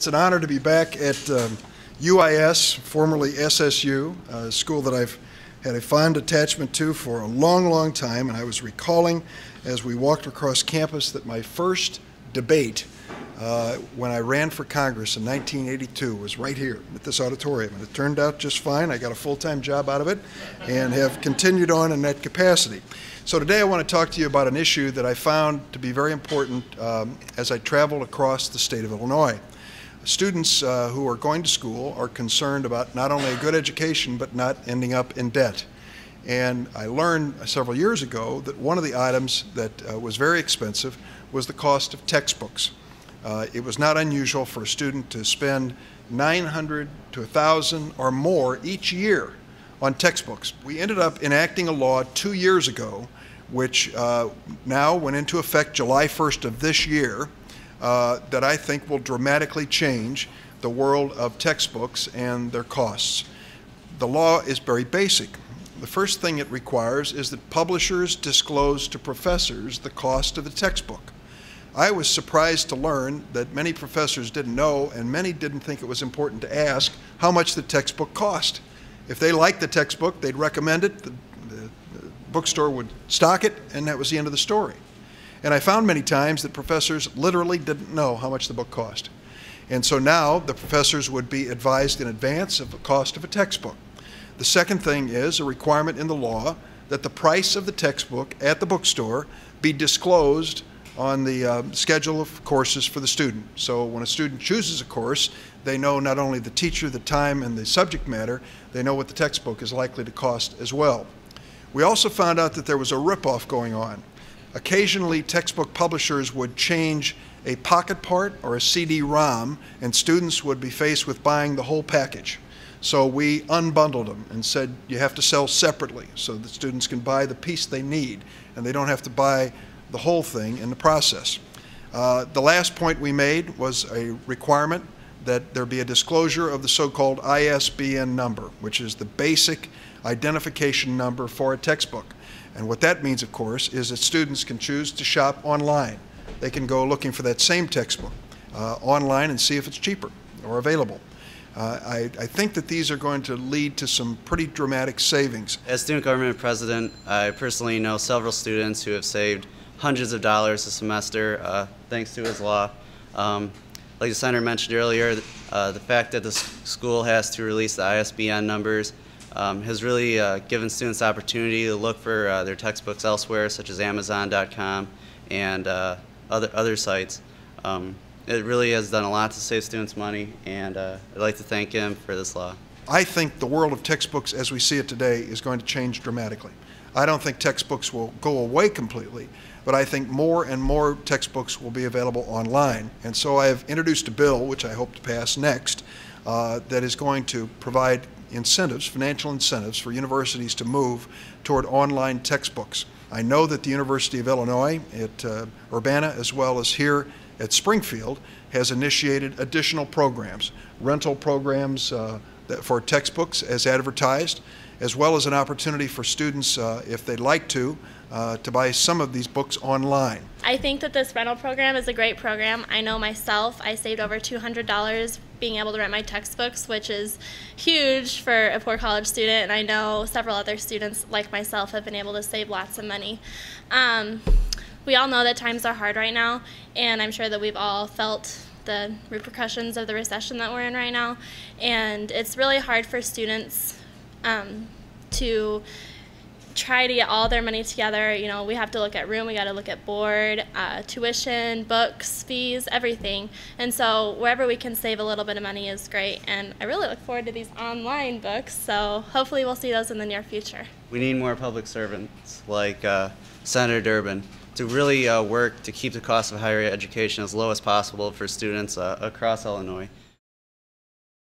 It's an honor to be back at UIS, formerly SSU, a school that I've had a fond attachment to for a long, long time. And I was recalling as we walked across campus that my first debate when I ran for Congress in 1982 was right here at this auditorium. And it turned out just fine. I got a full-time job out of it and have continued on in that capacity. So today I want to talk to you about an issue that I found to be very important as I traveled across the state of Illinois. Students who are going to school are concerned about not only a good education but not ending up in debt. And I learned several years ago that one of the items that was very expensive was the cost of textbooks. It was not unusual for a student to spend $900 to $1,000 or more each year on textbooks. We ended up enacting a law 2 years ago which now went into effect July 1st of this year that I think will dramatically change the world of textbooks and their costs. The law is very basic. The first thing it requires is that publishers disclose to professors the cost of the textbook. I was surprised to learn that many professors didn't know, and many didn't think it was important to ask how much the textbook cost. If they liked the textbook, they'd recommend it, the bookstore would stock it, and that was the end of the story. And I found many times that professors literally didn't know how much the book cost. And so now the professors would be advised in advance of the cost of a textbook. The second thing is a requirement in the law that the price of the textbook at the bookstore be disclosed on the schedule of courses for the student. So when a student chooses a course, they know not only the teacher, the time, and the subject matter, they know what the textbook is likely to cost as well. We also found out that there was a ripoff going on. Occasionally, textbook publishers would change a pocket part or a CD-ROM, and students would be faced with buying the whole package. So we unbundled them and said you have to sell separately so that students can buy the piece they need, and they don't have to buy the whole thing in the process. The last point we made was a requirement that there be a disclosure of the so-called ISBN number, which is the basic identification number for a textbook. And what that means, of course, is that students can choose to shop online. They can go looking for that same textbook online and see if it's cheaper or available. I think that these are going to lead to some pretty dramatic savings. As student government president, I personally know several students who have saved hundreds of dollars a semester thanks to his law. Like the senator mentioned earlier, the fact that the school has to release the ISBN numbers has really given students the opportunity to look for their textbooks elsewhere, such as Amazon.com and other sites. It really has done a lot to save students money, and I'd like to thank him for this law. I think the world of textbooks as we see it today is going to change dramatically. I don't think textbooks will go away completely, but I think more and more textbooks will be available online. And so I have introduced a bill, which I hope to pass next, that is going to provide incentives, financial incentives for universities to move toward online textbooks. I know that the University of Illinois at Urbana, as well as here at Springfield, has initiated additional programs, rental programs for textbooks as advertised, as well as an opportunity for students, if they'd like to buy some of these books online. I think that this rental program is a great program. I know myself, I saved over $200 being able to rent my textbooks, which is huge for a poor college student, and I know several other students like myself have been able to save lots of money. We all know that times are hard right now, and I'm sure that we've all felt the repercussions of the recession that we're in right now, and it's really hard for students to try to get all their money together. You know, we have to look at room, we got to look at board, tuition, books, fees, everything. And so wherever we can save a little bit of money is great. And I really look forward to these online books, so hopefully we'll see those in the near future. We need more public servants like Senator Durbin to really work to keep the cost of higher education as low as possible for students across Illinois.